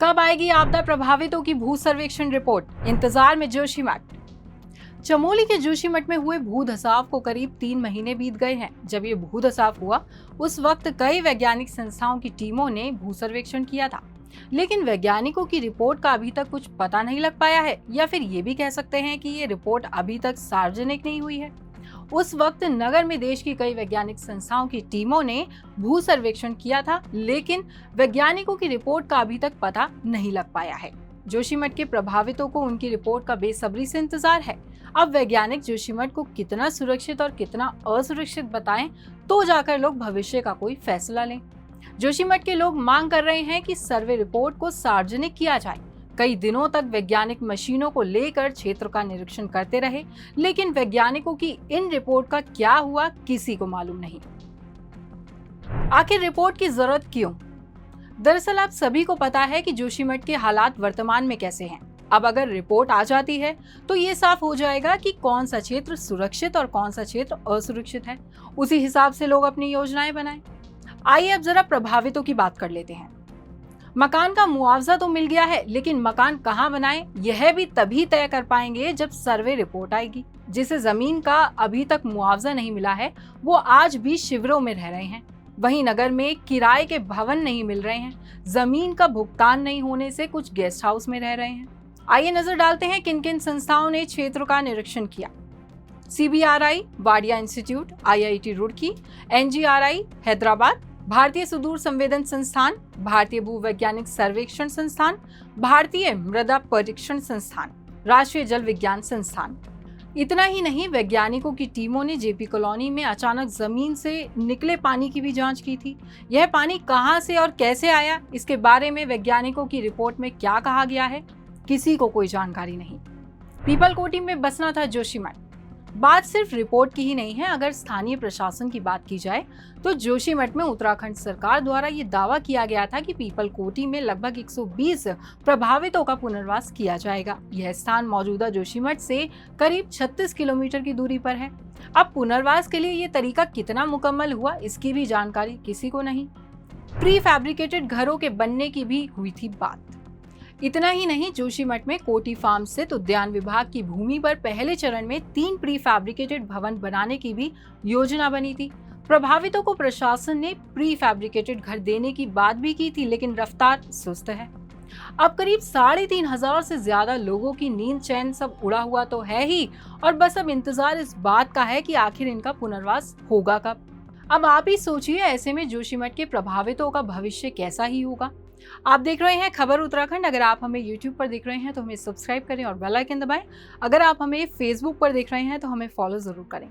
कब आएगी आपदा प्रभावितों की भू सर्वेक्षण रिपोर्ट? इंतजार में जोशीमठ। चमोली के जोशीमठ में हुए भू धसाव को करीब 3 महीने बीत गए हैं। जब ये भू धसाव हुआ उस वक्त कई वैज्ञानिक संस्थाओं की टीमों ने भू सर्वेक्षण किया था, लेकिन वैज्ञानिकों की रिपोर्ट का अभी तक कुछ पता नहीं लग पाया है, या फिर ये भी कह सकते हैं कि ये रिपोर्ट अभी तक सार्वजनिक नहीं हुई है। उस वक्त नगर में देश की कई वैज्ञानिक संस्थाओं की टीमों ने भू सर्वेक्षण किया था, लेकिन वैज्ञानिकों की रिपोर्ट का अभी तक पता नहीं लग पाया है। जोशीमठ के प्रभावितों को उनकी रिपोर्ट का बेसब्री से इंतजार है। अब वैज्ञानिक जोशीमठ को कितना सुरक्षित और कितना असुरक्षित बताएं, तो जाकर लोग भविष्य का कोई फैसला लें। जोशीमठ के लोग मांग कर रहे हैं कि सर्वे रिपोर्ट को सार्वजनिक किया जाए। कई दिनों तक वैज्ञानिक मशीनों को लेकर क्षेत्र का निरीक्षण करते रहे, लेकिन वैज्ञानिकों की इन रिपोर्ट का क्या हुआ किसी को मालूम नहीं। आखिर रिपोर्ट की जरूरत क्यों? दरअसल आप सभी को पता है कि जोशीमठ के हालात वर्तमान में कैसे हैं। अब अगर रिपोर्ट आ जाती है तो ये साफ हो जाएगा कि कौन सा क्षेत्र सुरक्षित और कौन सा क्षेत्र असुरक्षित है। उसी हिसाब से लोग अपनी योजनाएं बनाएं। आइए अब जरा प्रभावितों की बात कर लेते हैं। मकान का मुआवजा तो मिल गया है, लेकिन मकान कहाँ बनाएं यह भी तभी तय कर पाएंगे जब सर्वे रिपोर्ट आएगी। जिसे जमीन का अभी तक मुआवजा नहीं मिला है वो आज भी शिविरों में रह रहे हैं। वहीं नगर में किराए के भवन नहीं मिल रहे हैं। जमीन का भुगतान नहीं होने से कुछ गेस्ट हाउस में रह रहे हैं। आइए नजर डालते हैं किन किन संस्थाओं ने क्षेत्र का निरीक्षण किया। CBRI, Wadia institute, IIT Roorkee, NGRI Hyderabad, भारतीय सुदूर संवेदन संस्थान, भारतीय भूवैज्ञानिक सर्वेक्षण संस्थान, भारतीय मृदा परीक्षण संस्थान, राष्ट्रीय जल विज्ञान संस्थान। इतना ही नहीं, वैज्ञानिकों की टीमों ने JP कॉलोनी में अचानक जमीन से निकले पानी की भी जांच की थी। यह पानी कहां से और कैसे आया, इसके बारे में वैज्ञानिकों की रिपोर्ट में क्या कहा गया है, किसी को कोई जानकारी नहीं। पीपलकोटी में बसना था जोशीमठ। बात सिर्फ रिपोर्ट की ही नहीं है। अगर स्थानीय प्रशासन की बात की जाए तो जोशीमठ में उत्तराखंड सरकार द्वारा ये दावा किया गया था कि पीपलकोटी में लगभग 120 प्रभावितों का पुनर्वास किया जाएगा। यह स्थान मौजूदा जोशीमठ से करीब 36 किलोमीटर की दूरी पर है। अब पुनर्वास के लिए ये तरीका कितना मुकम्मल हुआ इसकी भी जानकारी किसी को नहीं। प्री फैब्रिकेटेड घरों के बनने की भी हुई थी बात। इतना ही नहीं, जोशीमठ में कोटी फार्म स्थित उद्यान विभाग की भूमि पर पहले चरण में 3 प्री फैब्रिकेटेड भवन बनाने की भी योजना बनी थी। प्रभावितों को प्रशासन ने प्री फैब्रिकेटेड घर देने की बात भी की थी, लेकिन रफ्तार सुस्त है। अब करीब 3,500 से ज्यादा लोगों की नींद चैन सब उड़ा हुआ तो है ही, और बस अब इंतजार इस बात का है कि आखिर इनका पुनर्वास होगा कब। अब आप ही सोचिए, ऐसे में जोशीमठ के प्रभावितों का भविष्य कैसा ही होगा। आप देख रहे हैं खबर उत्तराखंड। अगर आप हमें YouTube पर देख रहे हैं तो हमें सब्सक्राइब करें और बेल आइकन दबाएं। अगर आप हमें Facebook पर देख रहे हैं तो हमें फॉलो जरूर करें।